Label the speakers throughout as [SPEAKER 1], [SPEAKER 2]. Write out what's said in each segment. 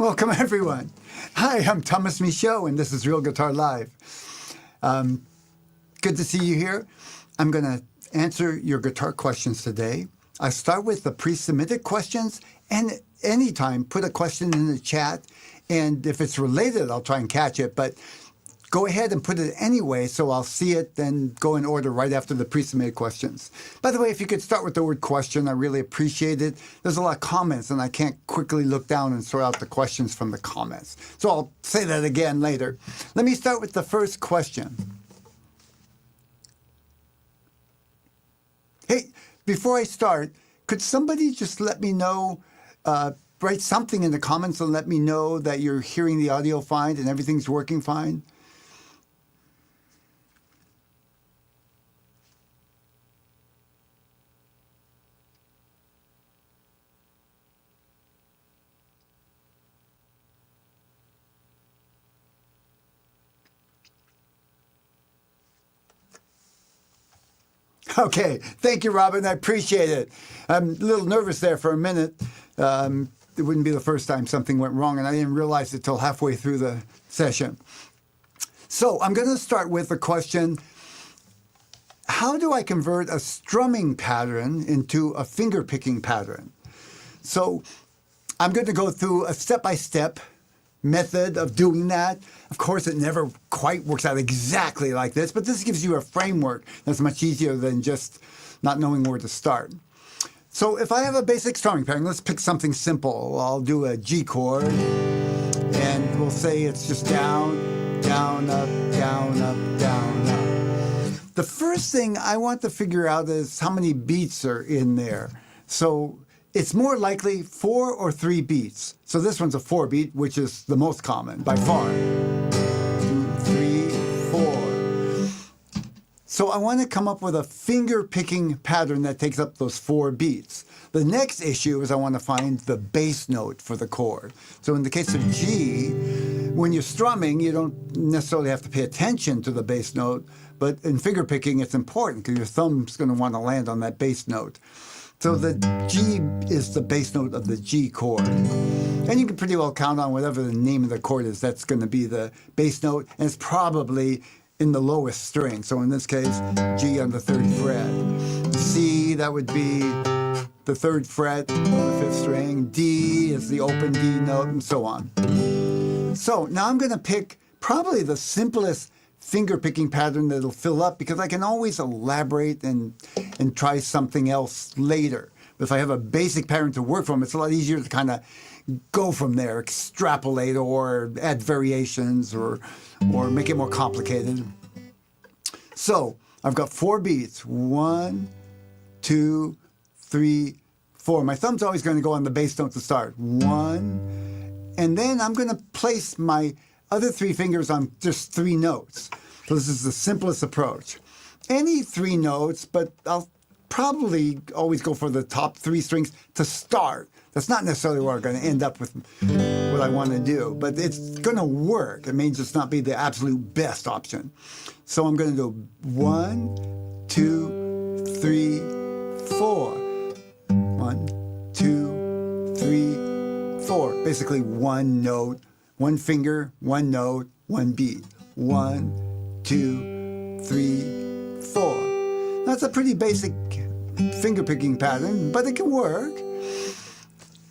[SPEAKER 1] Welcome, everyone. Hi, I'm Thomas Michaud, and this is Real Guitar Live. Good to see you here. I'm going to answer your guitar questions today. I start with the pre-submitted questions, and anytime put a question in the chat, and if it's related, I'll try and catch it, but go ahead and put it anyway, so I'll see it, then go in order right after the pre-submitted questions. By the way, if you could start with the word question, I really appreciate it. There's a lot of comments, and I can't quickly look down and sort out the questions from the comments. So I'll say that again later. Let me start with the first question. Hey, before I start, could somebody just let me know, write something in the comments and let me know that you're hearing the audio fine and everything's working fine? Okay, thank you, Robin. I appreciate it. I'm a little nervous there for a minute. It wouldn't be the first time something went wrong, and I didn't realize it till halfway through the session. So I'm going to start with the question, how do I convert a strumming pattern into a finger-picking pattern? So I'm going to go through a step-by-step method of doing that. Of course, it never quite works out exactly like this, but this gives you a framework that's much easier than just not knowing where to start. So if I have a basic strumming pattern, let's pick something simple. I'll do a G chord, and we'll say it's just down, down, up, down, up, down, up. The first thing I want to figure out is how many beats are in there. So it's more likely 4 or 3 beats. So this one's a 4 beat, which is the most common by far. 2, 3, 4. So I want to come up with a finger picking pattern that takes up those 4 beats. The next issue is I want to find the bass note for the chord. So in the case of G, when you're strumming, you don't necessarily have to pay attention to the bass note, but in finger picking, it's important because your thumb's going to want to land on that bass note. So the G is the bass note of the G chord. And you can pretty well count on whatever the name of the chord is, that's going to be the bass note, and it's probably in the lowest string. So in this case, G on the 3rd fret. C, that would be the 3rd fret on the 5th string. D is the open D note, and so on. So now I'm going to pick probably the simplest finger picking pattern that'll fill up, because I can always elaborate and try something else later. But if I have a basic pattern to work from, it's a lot easier to kind of go from there, extrapolate or add variations or make it more complicated. So I've got 4 beats. 1, 2, 3, 4. My thumb's always going to go on the bass note to start. 1, and then I'm going to place my other 3 fingers on just 3 notes. So this is the simplest approach. Any 3 notes, but I'll probably always go for the top 3 strings to start. That's not necessarily where I'm going to end up with what I want to do, but it's going to work. It may just not be the absolute best option. So I'm going to do 1, 2, 3, 4. 1, 2, 3, 4. Basically 1 note, 1 finger, 1 note, 1 beat. 1, 2, 3, 4. That's a pretty basic finger picking pattern, but it can work.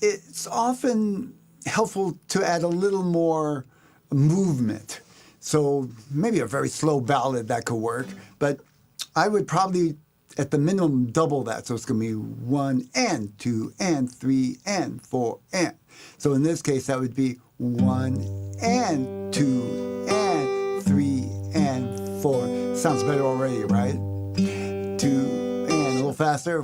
[SPEAKER 1] It's often helpful to add a little more movement. So maybe a very slow ballad that could work, but I would probably at the minimum double that. So it's going to be 1 and 2 and 3 and 4 and. So in this case, that would be 1 and 2 and 3 and 4. Sounds better already, right? 2 and a little faster.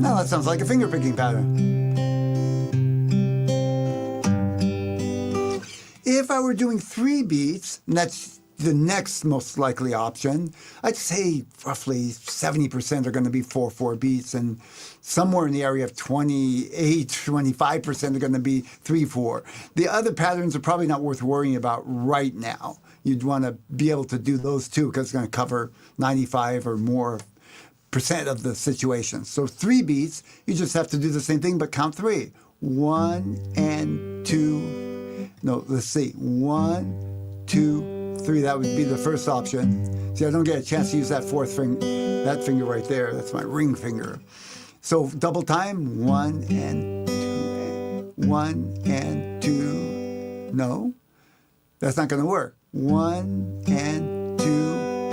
[SPEAKER 1] Now that sounds like a finger picking pattern. If I were doing 3 beats, and that's the next most likely option, I'd say roughly 70% are going to be 4/4 beats, and somewhere in the area of 25% are going to be 3/4. The other patterns are probably not worth worrying about right now. You'd want to be able to do those too, because it's going to cover 95 or more of the situation. So 3 beats, you just have to do the same thing, but count 3. 1 and 2. No, let's see. 1, 2, 3. That would be the first option. See, I don't get a chance to use that fourth finger, that finger right there. That's my ring finger. So double time. 1 and 2. 1 and 2. No, that's not going to work. 1 and 2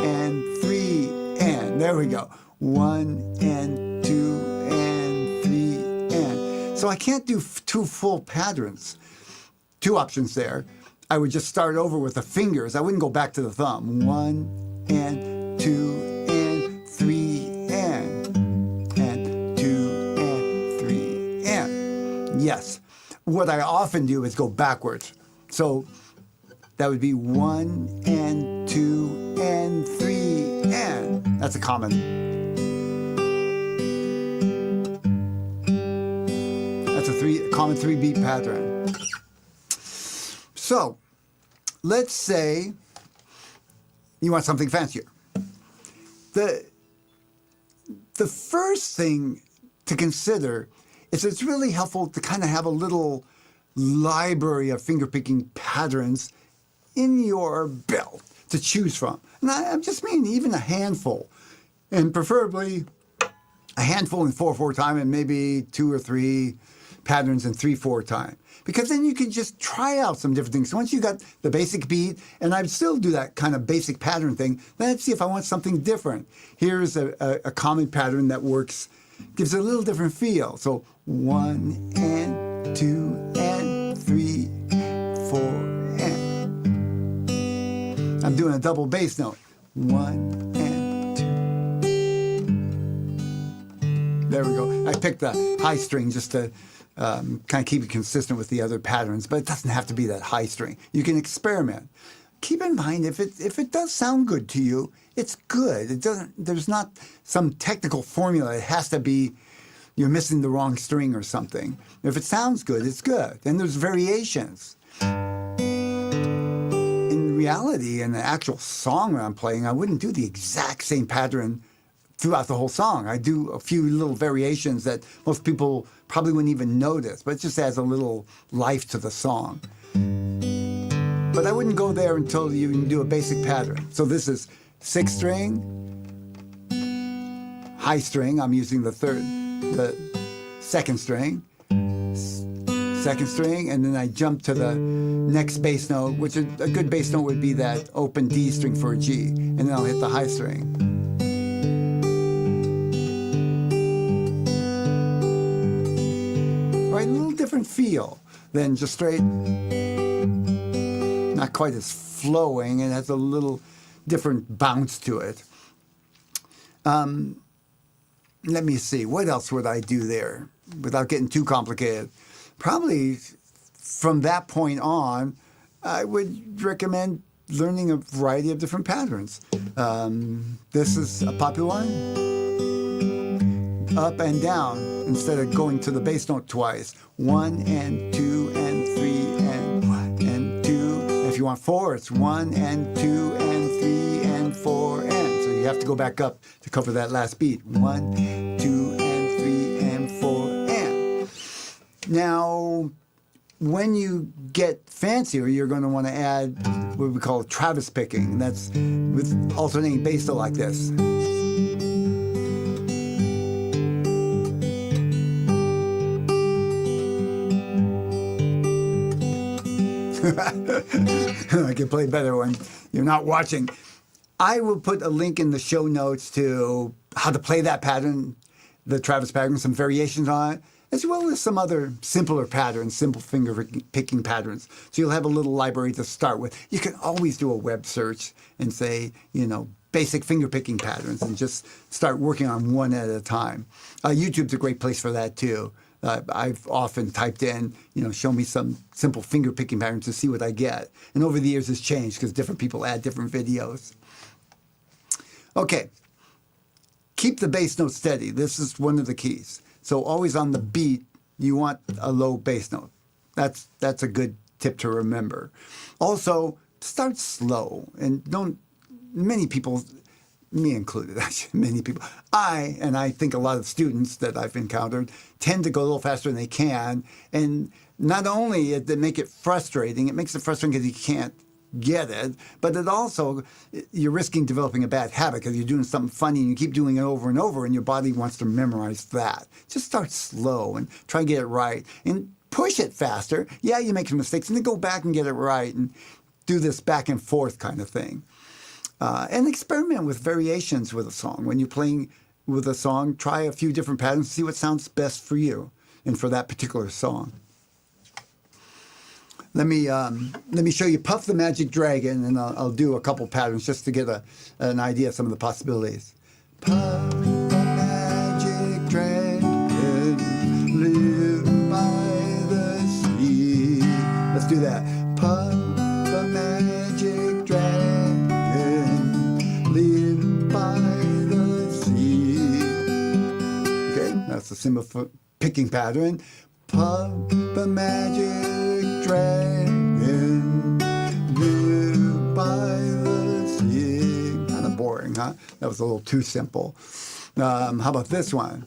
[SPEAKER 1] and 3 and. There we go. 1 and 2 and 3 and. So I can't do 2 full patterns. 2 options there. I would just start over with the fingers. I wouldn't go back to the thumb. 1 and 2 and 3 and 2 and 3 and. Yes. What I often do is go backwards. So that would be 1 and 2 and 3 and. That's a common. That's a common 3-beat pattern. So let's say you want something fancier. The first thing to consider is it's really helpful to kind of have a little library of fingerpicking patterns in your belt to choose from. And I just mean even a handful, and preferably a handful in 4/4 time and maybe 2 or 3 patterns in 3/4 time. Because then you can just try out some different things. So once you got the basic beat, and I'd still do that kind of basic pattern thing, then I'd see if I want something different. Here's a common pattern that works, gives it a little different feel. So 1 and 2 and 3, 4 and. I'm doing a double bass note. 1 and 2. There we go. I picked the high string just to kind of keep it consistent with the other patterns, but it doesn't have to be that high string. You can experiment. Keep in mind, if it does sound good to you, it's good. It doesn't. There's not some technical formula. It has to be you're missing the wrong string or something. If it sounds good, it's good. And there's variations. In reality, in the actual song that I'm playing, I wouldn't do the exact same pattern throughout the whole song. I do a few little variations that most people probably wouldn't even notice, but it just adds a little life to the song. But I wouldn't go there until you can do a basic pattern. So this is 6th string, high string. I'm using the 2nd string, 2nd string, and then I jump to the next bass note, which a good bass note would be that open D string for a G, and then I'll hit the high string. Right, a little different feel than just straight, not quite as flowing, and has a little different bounce to it. Let me see, what else would I do there without getting too complicated? Probably from that point on, I would recommend learning a variety of different patterns. This is a popular one. Up and down instead of going to the bass note twice. 1 and 2 and 3 and 1 and 2. And if you want 4, it's 1 and 2 and 3 and 4 and. So you have to go back up to cover that last beat. 1, 2 and 3 and 4 and. Now, when you get fancier, you're going to want to add what we call Travis picking. That's with alternating bass note like this. I can play better when you're not watching. I will put a link in the show notes to how to play that pattern, the Travis pattern, some variations on it, as well as some other simpler patterns, simple finger picking patterns. So you'll have a little library to start with. You can always do a web search and say, basic finger picking patterns and just start working on one at a time. YouTube's a great place for that too. I've often typed in, show me some simple finger picking patterns to see what I get. And over the years it's changed because different people add different videos. Okay, keep the bass note steady. This is one of the keys. So always on the beat, you want a low bass note. That's a good tip to remember. Also, start slow and many people me included, actually, many people, and I think a lot of students that I've encountered tend to go a little faster than they can. And not only does it make it frustrating, it makes it frustrating because you can't get it, but it also, you're risking developing a bad habit because you're doing something funny and you keep doing it over and over and your body wants to memorize that. Just start slow and try and get it right and push it faster. Yeah, you make some mistakes and then go back and get it right and do this back and forth kind of thing. And experiment with variations with a song. When you're playing with a song, try a few different patterns, see what sounds best for you and for that particular song. Let me show you Puff the Magic Dragon, and I'll do a couple patterns just to get an idea of some of the possibilities. Puff the magic dragon, live by the sea. Let's do that. Puff the magic dragon, live by the sea. Okay, that's the simple picking pattern. Puff the magic dragon, live by the sea. Kind of boring, huh? That was a little too simple. How about this one?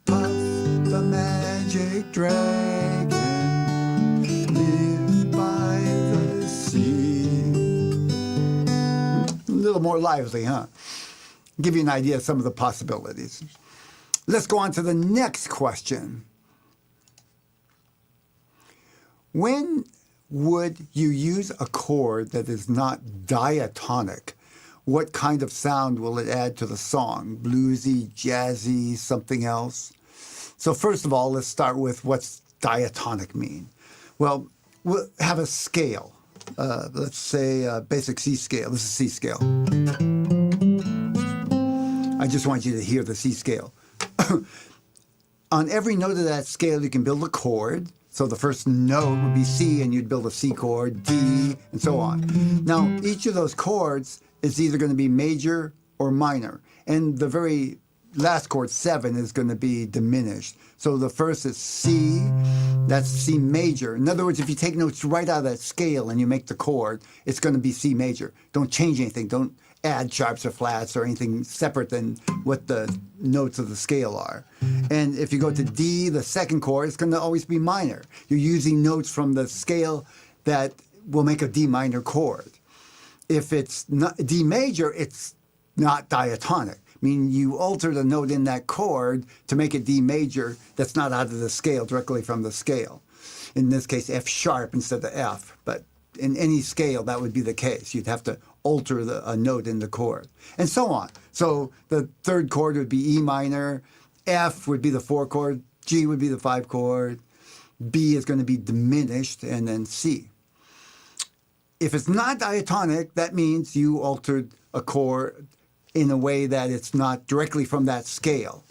[SPEAKER 1] Puff the magic dragon, live by the sea. A little more lively, huh? Give you an idea of some of the possibilities. Let's go on to the next question. When would you use a chord that is not diatonic? What kind of sound will it add to the song? Bluesy, jazzy, something else? So first of all, let's start with what's diatonic mean? Well, we'll have a scale. Let's say a basic C scale. This is C scale. I just want you to hear the C scale. On every note of that scale, you can build a chord. So the first note would be C, and you'd build a C chord, D, and so on. Now, each of those chords is either going to be major or minor. And the very last chord, 7, is going to be diminished. So the first is C, that's C major. In other words, if you take notes right out of that scale and you make the chord, it's going to be C major. Don't change anything. Don't add sharps or flats or anything separate than what the notes of the scale are. And if you go to D, the second chord, it's going to always be minor. You're using notes from the scale that will make a D minor chord. If it's not D major, it's not diatonic. I mean, you alter the note in that chord to make it D major that's not out of the scale, directly from the scale. In this case, F sharp instead of F. But in any scale, that would be the case. You'd have to alter a note in the chord, and so on. So the third chord would be E minor, F would be the 4 chord, G would be the 5 chord, B is going to be diminished, and then C. If it's not diatonic, that means you altered a chord in a way that it's not directly from that scale.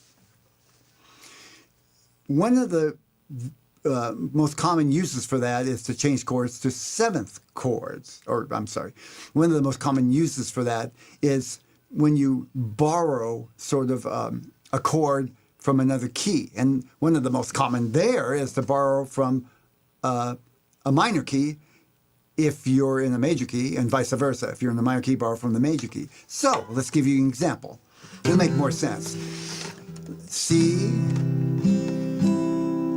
[SPEAKER 1] One of the most common uses for that is to change chords to 7th chords, one of the most common uses for that is when you borrow sort of a chord from another key. And one of the most common there is to borrow from a minor key if you're in a major key, and vice versa. If you're in a minor key, borrow from the major key. So let's give you an example. It'll make more sense. C,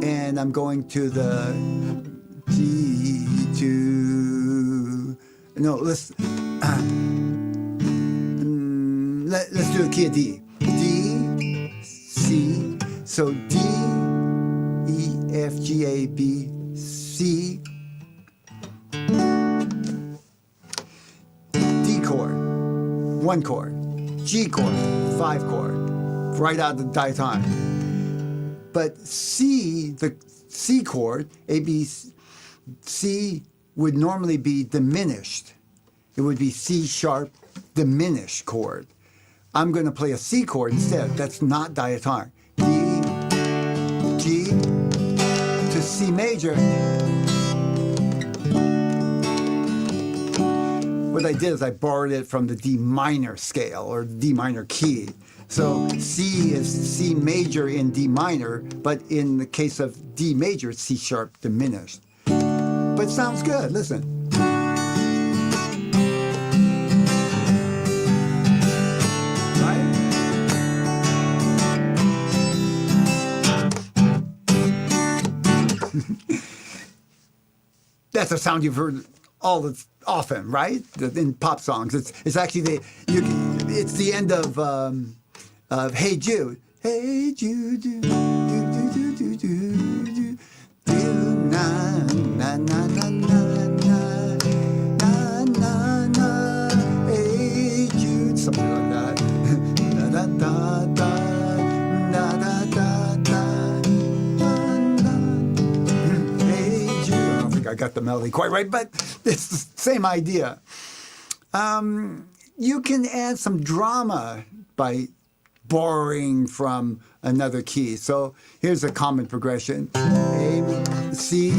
[SPEAKER 1] and I'm going to the D to, no, let's do the key of D. D, C, so D, E, F, G, A, B, C, D chord, 1 chord, G chord, 5 chord, right out of the diatonic. But C, the C chord, A, B, C would normally be diminished. It would be C sharp diminished chord. I'm going to play a C chord instead. That's not diatonic. D, G to C major. What I did is I borrowed it from the D minor scale or D minor key. So C is C major in D minor, but in the case of D major, it's C sharp diminished. But it sounds good. Listen. that's a sound you've heard often, right? In pop songs, it's actually it's the end of Hey Jude. Hey Jude, do do do do do do na na na na na na na na. Hey Jude, something like that. Da da da da da da da da. Hey Jude. I don't think I got the melody quite right, but it's the same idea. You can add some drama by borrowing from another key. So here's a common progression. A, C,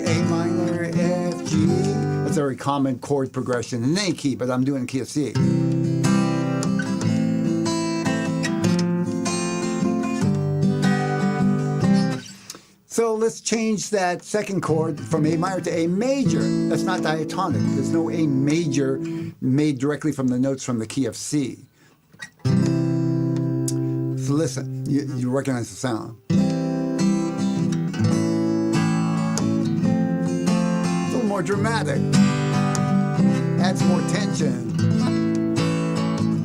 [SPEAKER 1] A minor, F, G. That's a very common chord progression in any key, but I'm doing the key of C. So let's change that second chord from A minor to A major. That's not diatonic. There's no A major made directly from the notes from the key of C. So listen, you recognize the sound. A little more dramatic. Adds more tension.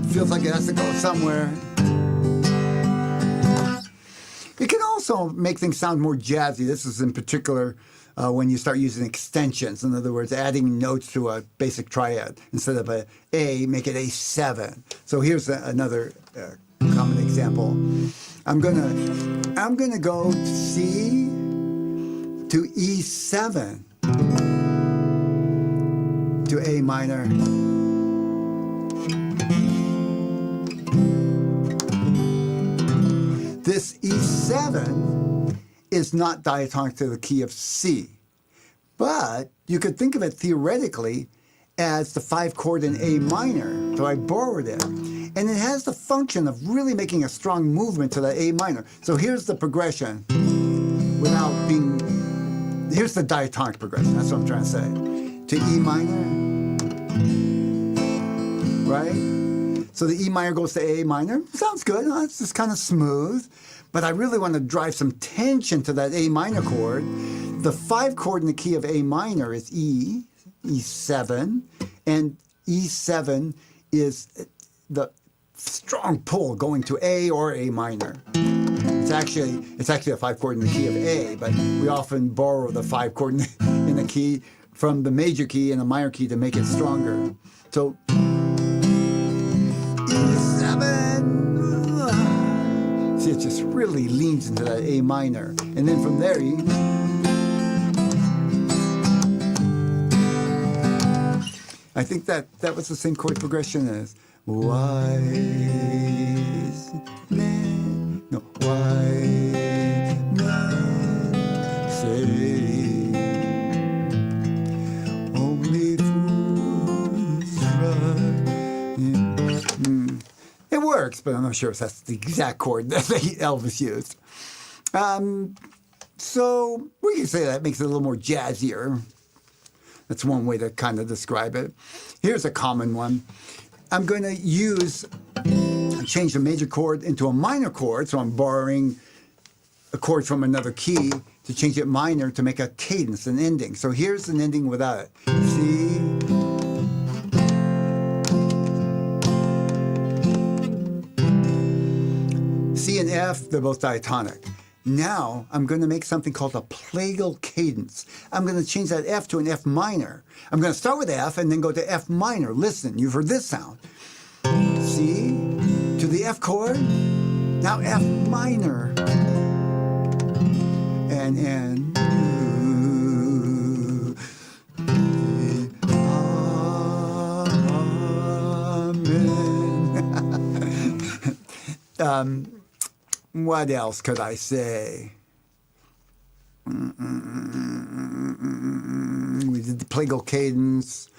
[SPEAKER 1] Feels like it has to go somewhere. It can also make things sound more jazzy. This is in particular when you start using extensions. In other words, adding notes to a basic triad. Instead of a A, make it A7. So here's another common example. I'm gonna go C to E7 to A minor. This E7 is not diatonic to the key of C, but you could think of it theoretically as the 5 chord in A minor. So I borrowed it. And it has the function of really making a strong movement to the A minor. So here's the progression without being, here's the diatonic progression. That's what I'm trying to say. To E minor, right? So the E minor goes to A minor. Sounds good. It's just kind of smooth. But I really want to drive some tension to that A minor chord. The 5 chord in the key of A minor is E, E7. And E7 is the strong pull going to A or A minor. It's actually a 5 chord in the key of A, but we often borrow the 5 chord in the key from the major key and the minor key to make it stronger. So E7. See, it just really leans into that A minor, and then from there I think that was the same chord progression as wise men, no, wise men say only fools rush. It works, but I'm not sure if that's the exact chord that Elvis used. So we can say that makes it a little more jazzier. That's one way to kind of describe it. Here's a common one. I'm going to change the major chord into a minor chord. So I'm borrowing a chord from another key to change it minor to make a cadence, an ending. So here's an ending without it. C. C and F, they're both diatonic. Now I'm going to make something called a plagal cadence. I'm going to change that F to an F minor. I'm going to start with F and then go to F minor. Listen, you've heard this sound. C to the F chord. Now F minor. And Amen. What else could I say? We did the plagal cadence.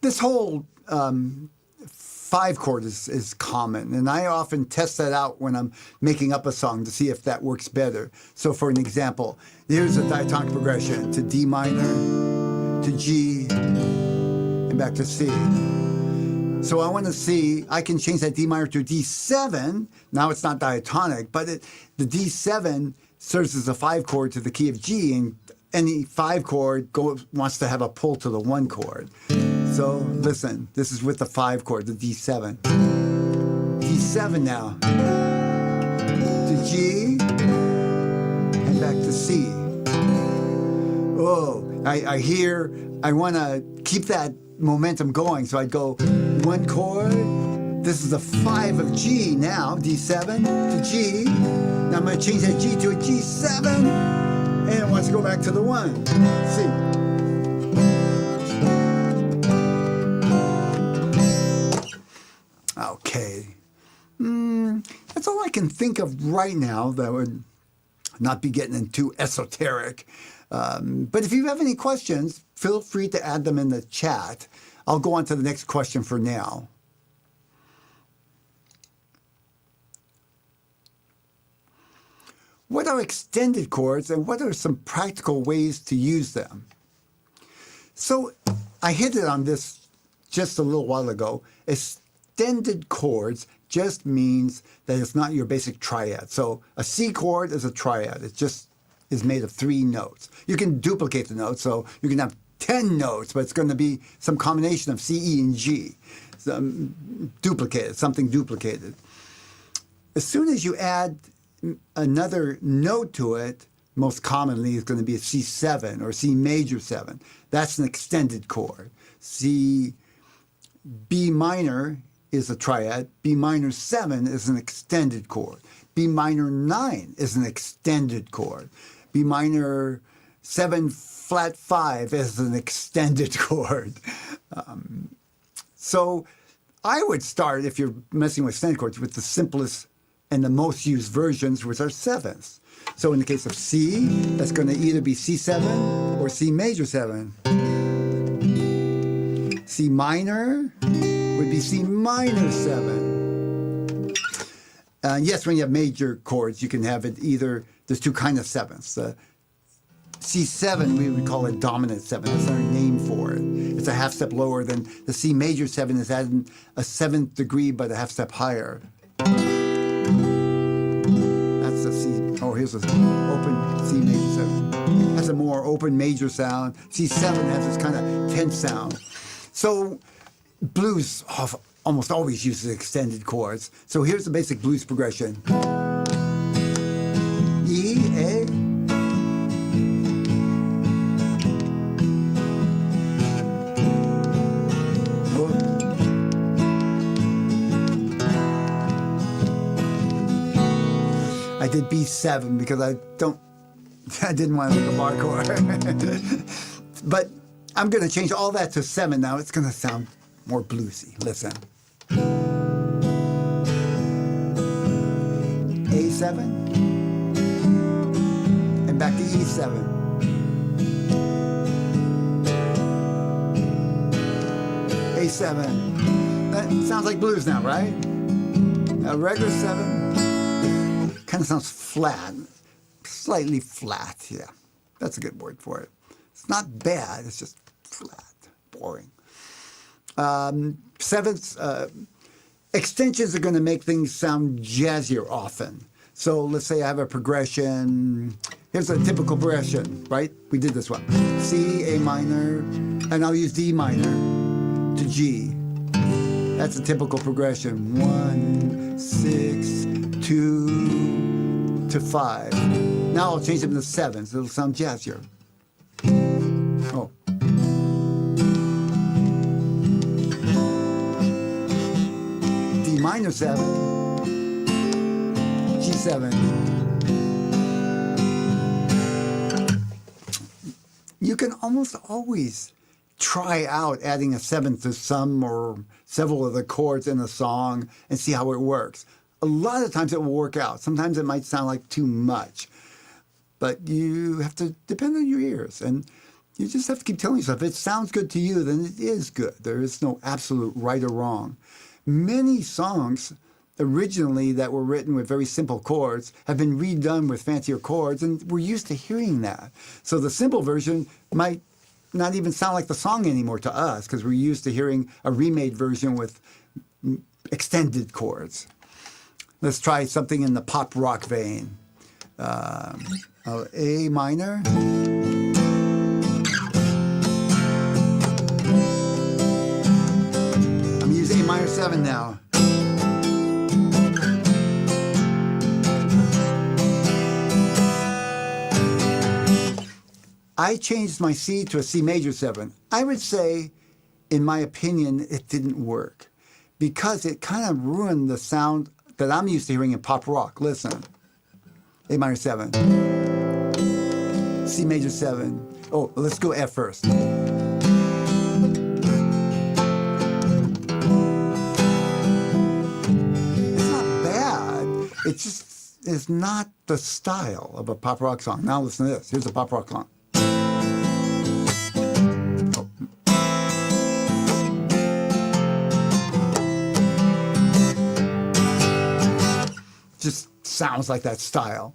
[SPEAKER 1] This whole 5 chord is common, and I often test that out when I'm making up a song to see if that works better. So for an example, here's a diatonic progression to D minor, to G, and back to C. So I want to see, I can change that D minor to D7. Now it's not diatonic, but the D7 serves as a 5 chord to the key of G, and any 5 chord wants to have a pull to the 1 chord. So listen, this is with the 5 chord, the D7. D7 now to G and back to C. Oh, I want to keep that momentum going. So I'd go 1 chord. This is the 5 of G now, D7 to G. Now I'm going to change that G to a G7. And it wants to go back to the 1. C. Okay. That's all I can think of right now that would not be getting into esoteric. But if you have any questions, feel free to add them in the chat. I'll go on to the next question for now. What are extended chords and what are some practical ways to use them? So I hit it on this just a little while ago. Extended chords just means that it's not your basic triad. So a C chord is a triad. It just is made of 3 notes. You can duplicate the notes, so you can have 10 notes, but it's going to be some combination of C, E, and G. Duplicated, something duplicated. As soon as you add another note to it, most commonly it's going to be a C7 or C major 7. That's an extended chord. B minor is a triad. B minor 7 is an extended chord. B minor 9 is an extended chord. B minor 7 flat 5 is an extended chord. So I would start, if you're messing with extended chords, with the simplest and the most used versions, which are 7ths. So in the case of C, that's going to either be C7 or C major 7. C minor would be C minor 7. Yes, when you have major chords, you can have it either, there's 2 kinds of 7ths. The C7, we would call it dominant 7. That's our name for it. It's a half step lower than the C major 7 is adding a 7th degree, but a half step higher. That's a C. Oh, here's an open C major 7. Has a more open major sound. C7 has this kind of tense sound. So blues almost always uses extended chords. So here's the basic blues progression. E, A. I did B7 because I didn't want to make a bar chord. But I'm going to change all that to 7 now. It's going to sound more bluesy. Listen. A7 and back to E7. A7. That sounds like blues now, right? A regular 7 kind of sounds flat, slightly flat. Yeah, that's a good word for it. It's not bad. It's just flat, boring. 7ths, extensions are going to make things sound jazzier often. So let's say I have a progression. Here's a typical progression, right? We did this one. C, A minor, and I'll use D minor to G. That's a typical progression. 1, 6, 2 to 5. Now I'll change them to 7s. It'll sound jazzier. Oh. D minor 7, G7. You can almost always try out adding a 7th to some or several of the chords in a song and see how it works. A lot of times it will work out. Sometimes it might sound like too much. But you have to depend on your ears. And you just have to keep telling yourself, if it sounds good to you, then it is good. There is no absolute right or wrong. Many songs originally that were written with very simple chords have been redone with fancier chords, and we're used to hearing that. So the simple version might not even sound like the song anymore to us, because we're used to hearing a remade version with extended chords. Let's try something in the pop rock vein. A minor. 7 now. I changed my C to a C major 7. I would say, in my opinion, it didn't work because it kind of ruined the sound that I'm used to hearing in pop rock. Listen. A minor 7. C major 7. Oh, let's go F first. It's not bad. It just is not the style of a pop rock song. Now listen to this. Here's a pop rock song. Just sounds like that style.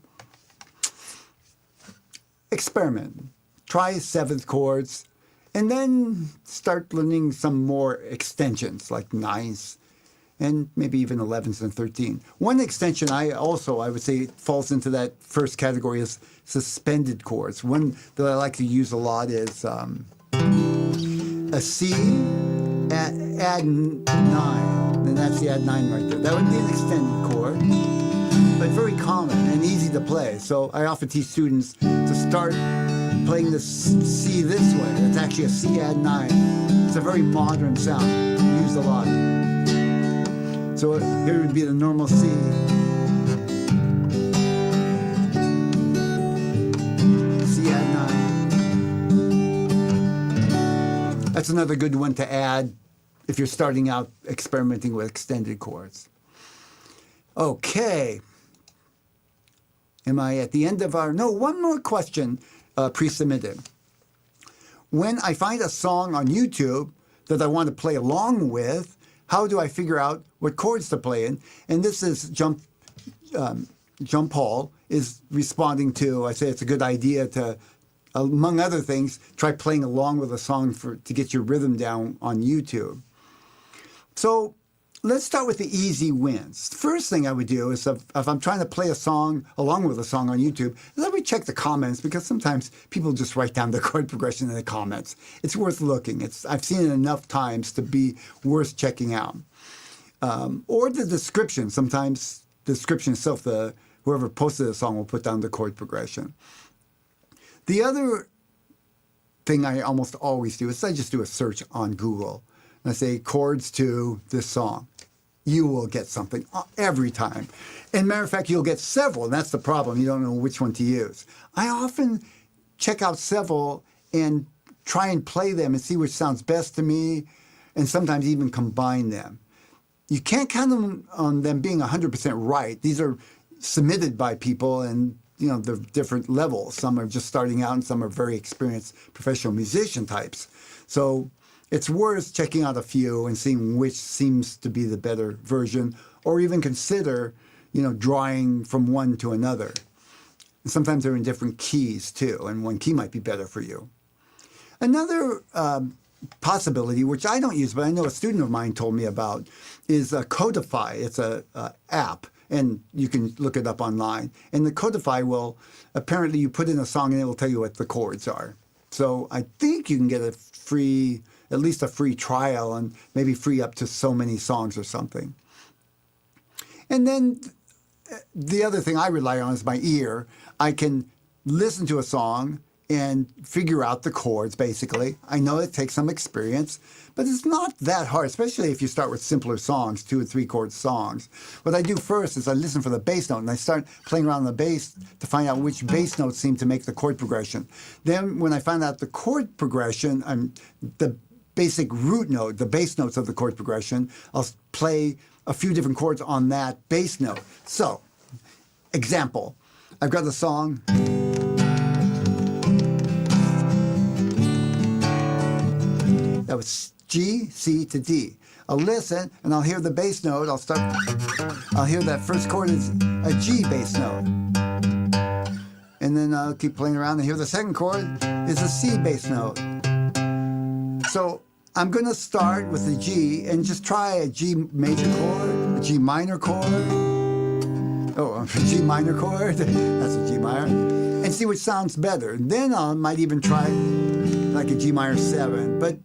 [SPEAKER 1] Experiment. Try 7th chords, and then start learning some more extensions like 9ths and maybe even 11ths and 13. One extension I would say falls into that first category is suspended chords. One that I like to use a lot is a C, add 9, and that's the add 9 right there. That would be an extended chord, but very common and easy to play. So I often teach students to start playing the C this way. It's actually a C add 9. It's a very modern sound, used a lot. So here would be the normal C. C add 9. That's another good one to add if you're starting out experimenting with extended chords. Okay. Am I at the end of our... No, one more question pre-submitted. When I find a song on YouTube that I want to play along with, how do I figure out what chords to play in? And this is Jump Paul is responding to, I say it's a good idea to, among other things, try playing along with a song to get your rhythm down on YouTube. So let's start with the easy wins. First thing I would do is if I'm trying to play a song along with a song on YouTube, let me check the comments, because sometimes people just write down the chord progression in the comments. It's worth looking. I've seen it enough times to be worth checking out. Or the description. Sometimes the description itself, whoever posted the song will put down the chord progression. The other thing I almost always do is I just do a search on Google. I say chords to this song. You will get something every time. And matter of fact, you'll get several, and that's the problem. You don't know which one to use. I often check out several and try and play them and see which sounds best to me, and sometimes even combine them. You can't count on them being 100% right. These are submitted by people, and they're different levels. Some are just starting out, and some are very experienced professional musician types. So it's worth checking out a few and seeing which seems to be the better version, or even consider, drawing from one to another. And sometimes they're in different keys too, and one key might be better for you. Another possibility, which I don't use, but I know a student of mine told me about, is Codify. It's a app, and you can look it up online. And the Codify will, apparently you put in a song and it will tell you what the chords are. So I think you can get at least a free trial, and maybe free up to so many songs or something. And then the other thing I rely on is my ear. I can listen to a song and figure out the chords, basically. I know it takes some experience, but it's not that hard, especially if you start with simpler songs, 2 and 3 chord songs. What I do first is I listen for the bass note, and I start playing around the bass to find out which bass notes seem to make the chord progression. Then when I find out the chord progression, the basic root note, the bass notes of the chord progression, I'll play a few different chords on that bass note. So, example, I've got a song. That was G, C to D. I'll listen and I'll hear the bass note. I'll hear that first chord is a G bass note. And then I'll keep playing around and hear the second chord is a C bass note. So I'm going to start with the G and just try a G major chord, a G minor chord. Oh, a G minor chord. That's a G minor. And see which sounds better. Then I might even try like a G minor 7. But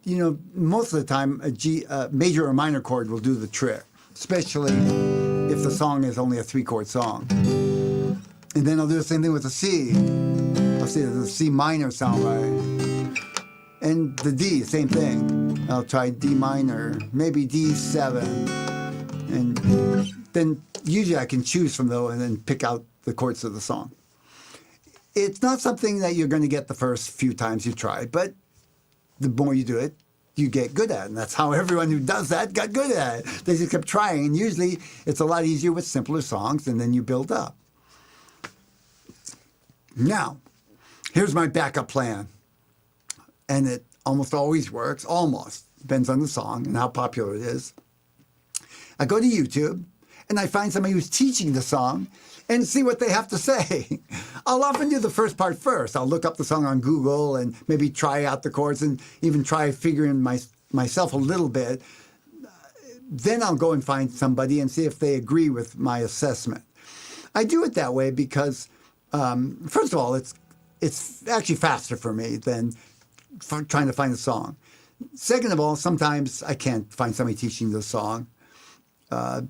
[SPEAKER 1] most of the time, a major or minor chord will do the trick, especially if the song is only a 3-chord song. And then I'll do the same thing with the C. I'll say the C minor sound right. And the D, same thing. I'll try D minor, maybe D7. And then usually I can choose from those and then pick out the chords of the song. It's not something that you're going to get the first few times you try, but the more you do it, you get good at it. And that's how everyone who does that got good at it. They just kept trying. And usually it's a lot easier with simpler songs, and then you build up. Now, here's my backup plan. And it almost always works. Almost. Depends on the song and how popular it is. I go to YouTube, and I find somebody who's teaching the song and see what they have to say. I'll often do the first part first. I'll look up the song on Google and maybe try out the chords and even try figuring myself a little bit. Then I'll go and find somebody and see if they agree with my assessment. I do it that way because, first of all, it's actually faster for me than trying to find a song. Second of all, sometimes I can't find somebody teaching the song.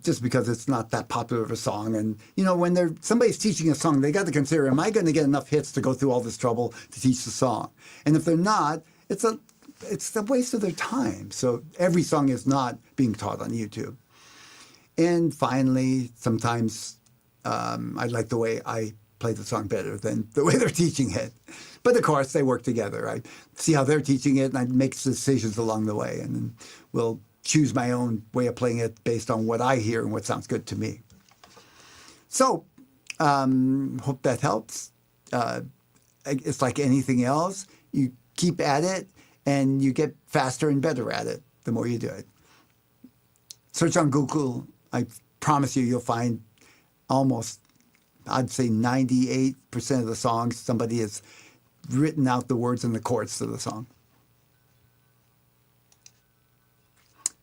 [SPEAKER 1] Just because it's not that popular of a song. And, when somebody's teaching a song, they got to consider, am I going to get enough hits to go through all this trouble to teach the song? And if they're not, it's a waste of their time. So every song is not being taught on YouTube. And finally, sometimes I like the way I play the song better than the way they're teaching it. But of course, they work together. I see how they're teaching it, and I make decisions along the way. And then we'll choose my own way of playing it based on what I hear and what sounds good to me. So, hope that helps. It's like anything else. You keep at it, and you get faster and better at it the more you do it. Search on Google. I promise you'll find almost, I'd say 98% of the songs, somebody has written out the words and the chords to the song.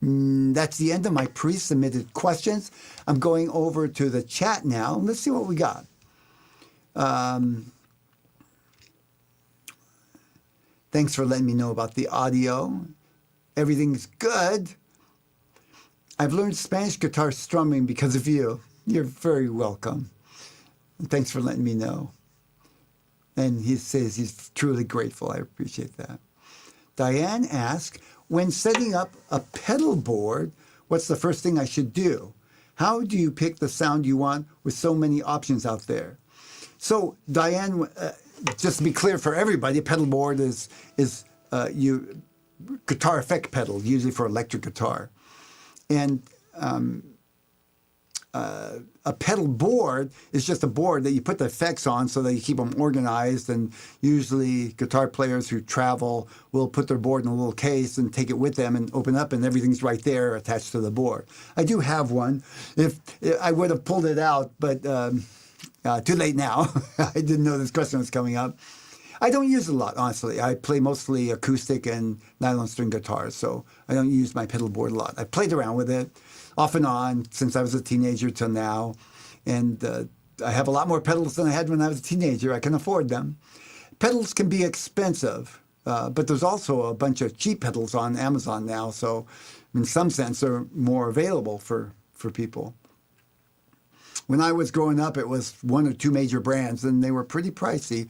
[SPEAKER 1] That's the end of my pre-submitted questions. I'm going over to the chat now. Let's see what we got. Thanks for letting me know about the audio. Everything's good. I've learned Spanish guitar strumming because of you. You're very welcome. And thanks for letting me know. And he says he's truly grateful. I appreciate that. Diane asked, when setting up a pedal board, what's the first thing I should do? How do you pick the sound you want with so many options out there? So, Diane, just to be clear for everybody, a pedal board is guitar effect pedal, usually for electric guitar. And a pedal board is just a board that you put the effects on so that you keep them organized. And usually guitar players who travel will put their board in a little case and take it with them and open up, and everything's right there attached to the board. I do have one. If I would have pulled it out, but too late now. I didn't know this question was coming up. I don't use it a lot, honestly. I play mostly acoustic and nylon string guitars, so I don't use my pedal board a lot. I played around with it off and on since I was a teenager till now. And I have a lot more pedals than I had when I was a teenager. I can afford them. Pedals can be expensive, but there's also a bunch of cheap pedals on Amazon now. So in some sense, they're more available for people. When I was growing up, it was one or two major brands, and they were pretty pricey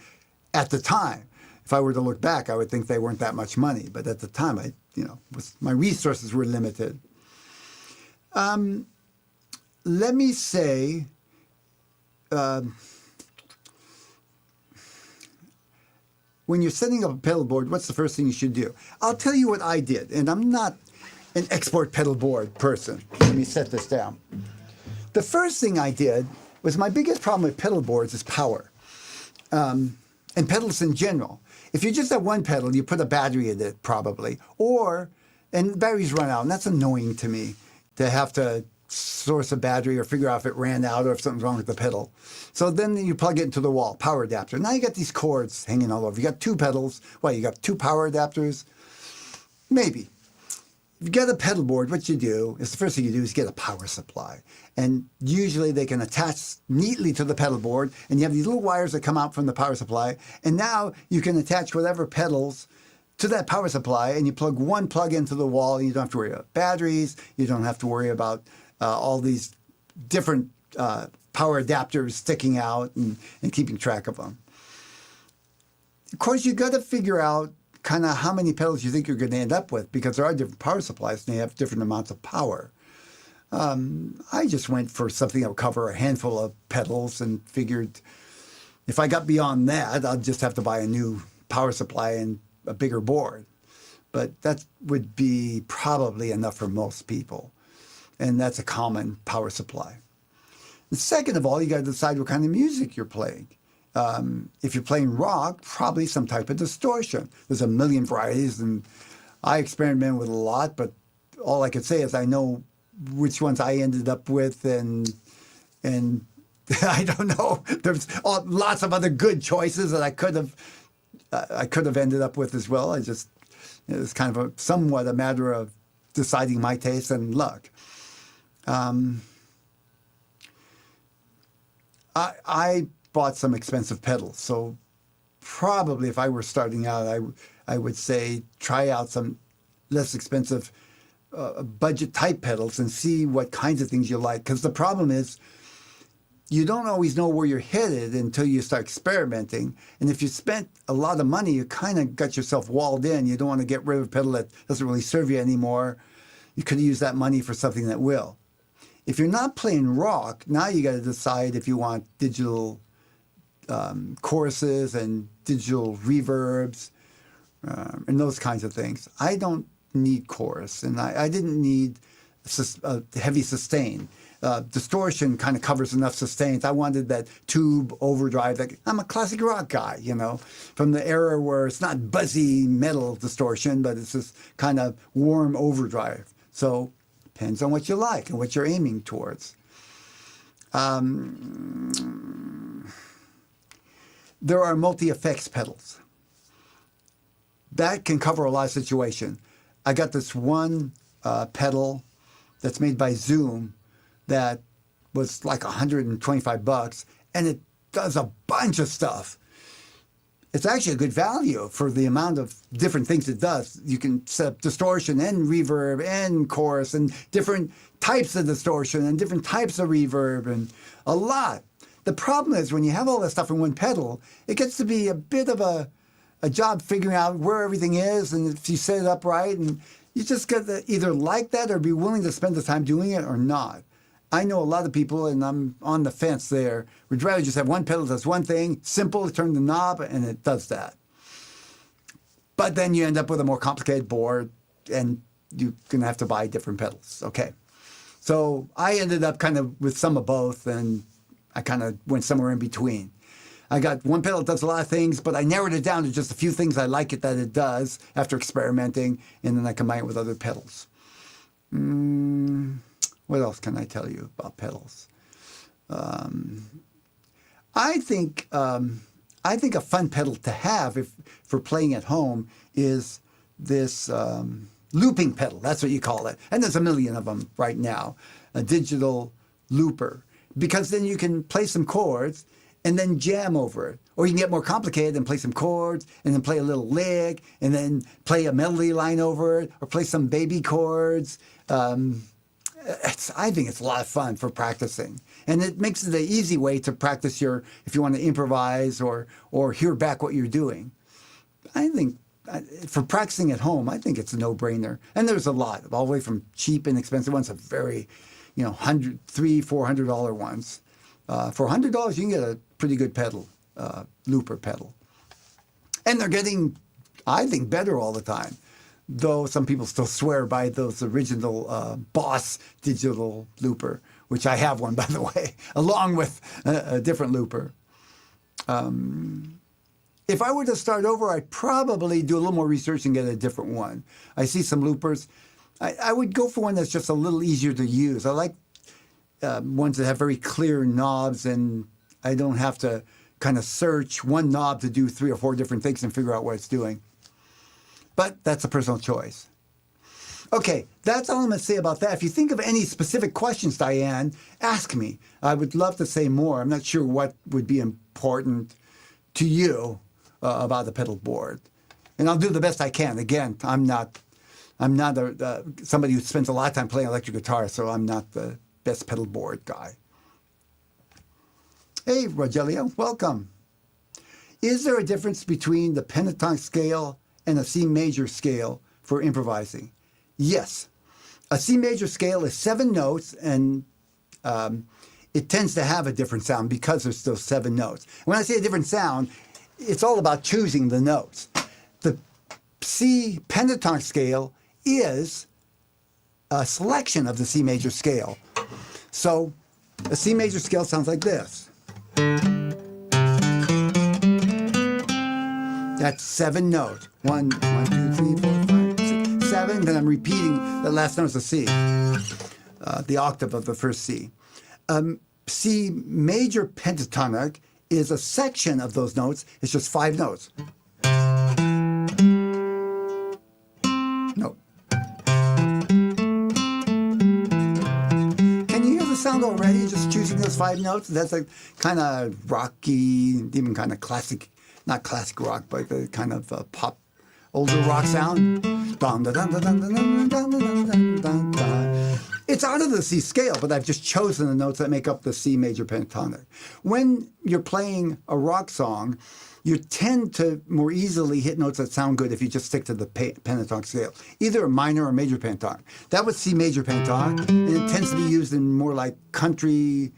[SPEAKER 1] at the time. If I were to look back, I would think they weren't that much money. But at the time, my resources were limited. Let me say, when you're setting up a pedal board, what's the first thing you should do? I'll tell you what I did, and I'm not an expert pedal board person. Let me set this down. The first thing I did was, my biggest problem with pedal boards is power, and pedals in general. If you just have one pedal, you put a battery in it probably, and batteries run out, and that's annoying to me, to have to source a battery or figure out if it ran out or if something's wrong with the pedal. So then you plug it into the wall, power adapter. Now you got these cords hanging all over. You got two pedals. You got two power adapters? Maybe. If you get a pedal board, what you do is, the first thing you do is get a power supply. And usually they can attach neatly to the pedal board, and you have these little wires that come out from the power supply. And now you can attach whatever pedals to that power supply, and you plug one plug into the wall, and you don't have to worry about batteries. You don't have to worry about all these different power adapters sticking out and keeping track of them. Of course, you got to figure out kind of how many pedals you think you're going to end up with, because there are different power supplies and they have different amounts of power. I just went for something that would cover a handful of pedals and figured if I got beyond that, I'd just have to buy a new power supply and a bigger board. But that would be probably enough for most people. And that's a common power supply. And second of all, you got to decide what kind of music you're playing. If you're playing rock, probably some type of distortion. There's a million varieties, and I experimented with a lot, but all I could say is I know which ones I ended up with, and I don't know. There's lots of other good choices that I could have ended up with as well. It's kind of somewhat a matter of deciding my taste and luck. I bought some expensive pedals, so probably if I were starting out, I would say try out some less expensive budget type pedals and see what kinds of things you like. Because the problem is you don't always know where you're headed until you start experimenting. And if you spent a lot of money, you kind of got yourself walled in. You don't want to get rid of a pedal that doesn't really serve you anymore. You could use that money for something that will. If you're not playing rock, now you got to decide if you want digital choruses and digital reverbs and those kinds of things. I don't need chorus, and I didn't need heavy sustain. Distortion kind of covers enough sustains. I wanted that tube overdrive. I'm a classic rock guy, from the era where it's not buzzy metal distortion, but it's this kind of warm overdrive. So depends on what you like and what you're aiming towards. There are multi-effects pedals. That can cover a lot of situations. I got this one pedal that's made by Zoom that was like $125, and it does a bunch of stuff. It's actually a good value for the amount of different things it does. You can set up distortion and reverb and chorus and different types of distortion and different types of reverb and a lot. The problem is when you have all that stuff in one pedal, it gets to be a bit of a job figuring out where everything is and if you set it up right. And you just got to either like that or be willing to spend the time doing it or not. I know a lot of people, and I'm on the fence there, would rather just have one pedal that does one thing, simple, turn the knob, and it does that. But then you end up with a more complicated board, and you're going to have to buy different pedals. Okay. So I ended up kind of with some of both, and I kind of went somewhere in between. I got one pedal that does a lot of things, but I narrowed it down to just a few things I like it that it does after experimenting, and then I combine it with other pedals. What else can I tell you about pedals? I think a fun pedal to have for playing at home is this looping pedal. That's what you call it. And there's a million of them right now, a digital looper. Because then you can play some chords and then jam over it. Or you can get more complicated and play some chords and then play a little lick and then play a melody line over it or play some baby chords. I think it's a lot of fun for practicing. And it makes it an easy way to practice if you want to improvise or hear back what you're doing. I think for practicing at home, I think it's a no-brainer. And there's a lot, all the way from cheap and expensive ones to very, $300, $400 ones. For $100, you can get a pretty good pedal, looper pedal. And they're getting, I think, better all the time. Though some people still swear by those original Boss digital looper, which I have one, by the way, along with a different looper. If I were to start over, I'd probably do a little more research and get a different one. I see some loopers. I would go for one that's just a little easier to use. I like ones that have very clear knobs, and I don't have to kind of search one knob to do 3 or 4 different things and figure out what it's doing. But that's a personal choice. Okay, that's all I'm going to say about that. If you think of any specific questions, Diane, ask me. I would love to say more. I'm not sure what would be important to you about the pedal board. And I'll do the best I can. Again, I'm not somebody who spends a lot of time playing electric guitar, so I'm not the best pedal board guy. Hey, Rogelio, welcome. Is there a difference between the pentatonic scale and a C major scale for improvising? Yes. A C major scale is 7 notes, and it tends to have a different sound because there's still 7 notes. When I say a different sound, it's all about choosing the notes. The C pentatonic scale is a selection of the C major scale. So a C major scale sounds like this. That's 7 notes. 1, 2, 3, 4, 5, 6, 7. Then I'm repeating the last note of the C, the octave of the first C. C major pentatonic is a section of those notes. It's just 5 notes. No. Can you hear the sound already, just choosing those 5 notes? That's a kind of rocky, even kind of classic, not classic rock, but a kind of pop, older rock sound. It's out of the C scale, but I've just chosen the notes that make up the C major pentatonic. When you're playing a rock song, you tend to more easily hit notes that sound good if you just stick to the pentatonic scale, either a minor or major pentatonic. That was C major pentatonic, and it tends to be used in more like country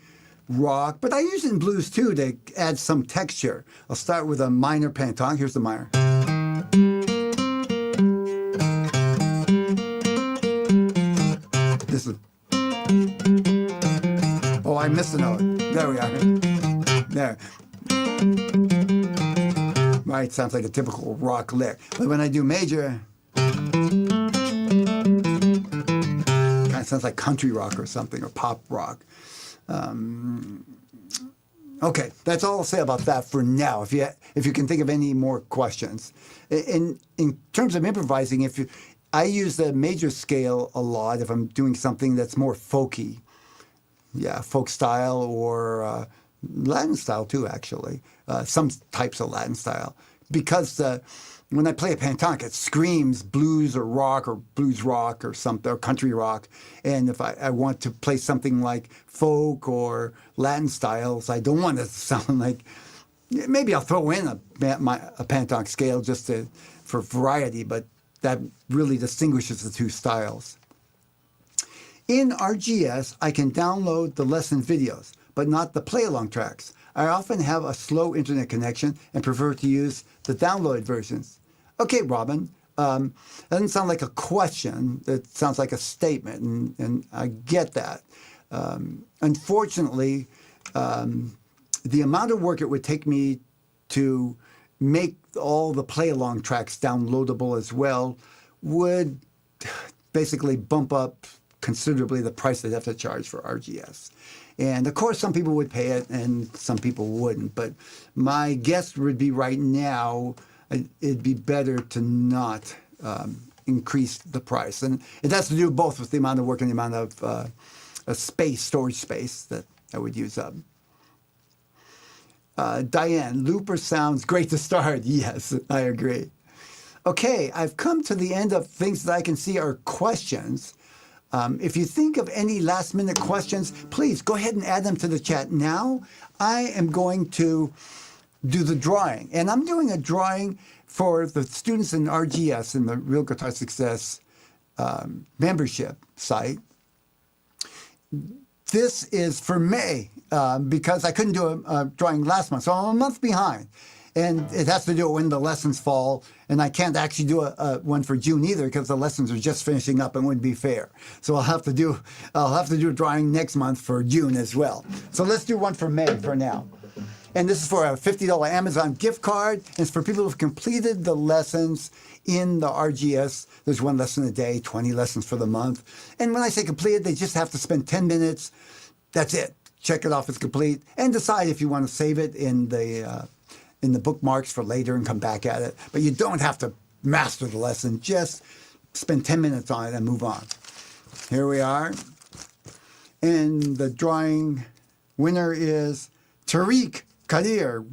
[SPEAKER 1] rock, but I use it in blues too to add some texture. I'll start with a minor pentatonic. Here's the minor. This is. Oh, I missed a note. There we are. There. Right, sounds like a typical rock lick. But when I do major, kind of sounds like country rock or something, or pop rock. Okay, that's all I'll say about that for now. If you can think of any more questions, in terms of improvising, I use the major scale a lot if I'm doing something that's more folky, folk style or Latin style too, actually. Some types of Latin style, because when I play a pentatonic, it screams blues or rock or blues rock or something, or country rock. And if I want to play something like folk or Latin styles, I don't want it to sound like, maybe I'll throw in a pentatonic scale just for variety, but that really distinguishes the two styles. In RGS, I can download the lesson videos, but not the play-along tracks. I often have a slow internet connection and prefer to use the downloaded versions. Okay, Robin, that doesn't sound like a question. It sounds like a statement, and I get that. Unfortunately, the amount of work it would take me to make all the play-along tracks downloadable as well would basically bump up considerably the price they'd have to charge for RGS. And of course, some people would pay it and some people wouldn't. But my guess would be right now, it'd be better to not increase the price. And it has to do both with the amount of work and the amount of storage space that I would use up. Diane, looper sounds great to start. Yes, I agree. Okay, I've come to the end of things that I can see are questions. If you think of any last-minute questions, please go ahead and add them to the chat now. I am going to do the drawing, and I'm doing a drawing for the students in RGS, in the Real Guitar Success membership site. This is for May, because I couldn't do a drawing last month, so I'm a month behind. And it has to do it when the lessons fall, and I can't actually do one for June either because the lessons are just finishing up and wouldn't be fair. So I'll have to do a drawing next month for June as well. So let's do one for May for now. And this is for a $50 Amazon gift card. And it's for people who've completed the lessons in the RGS. There's 1 lesson a day, 20 lessons for the month. And when I say completed, they just have to spend 10 minutes. That's it. Check it off as complete and decide if you want to save it in the bookmarks for later and come back at it. But you don't have to master the lesson. Just spend 10 minutes on it and move on. Here we are. And the drawing winner is Tariq Kadir.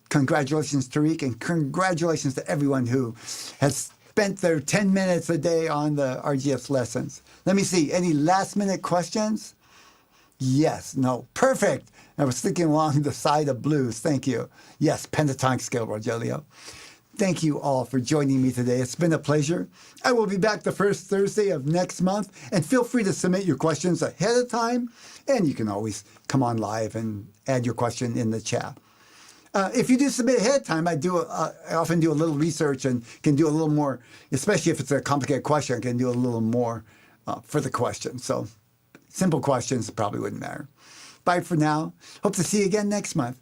[SPEAKER 1] Congratulations, Tariq, and congratulations to everyone who has spent their 10 minutes a day on the RGS lessons. Let me see, any last minute questions? Yes, no, perfect. I was thinking along the side of blues. Thank you. Yes, pentatonic scale, Rogelio. Thank you all for joining me today. It's been a pleasure. I will be back the first Thursday of next month, and feel free to submit your questions ahead of time, and you can always come on live and add your question in the chat. If you do submit ahead of time, I often do a little research and can do a little more, especially if it's a complicated question, I can do a little more for the question. So simple questions probably wouldn't matter. Bye for now. Hope to see you again next month.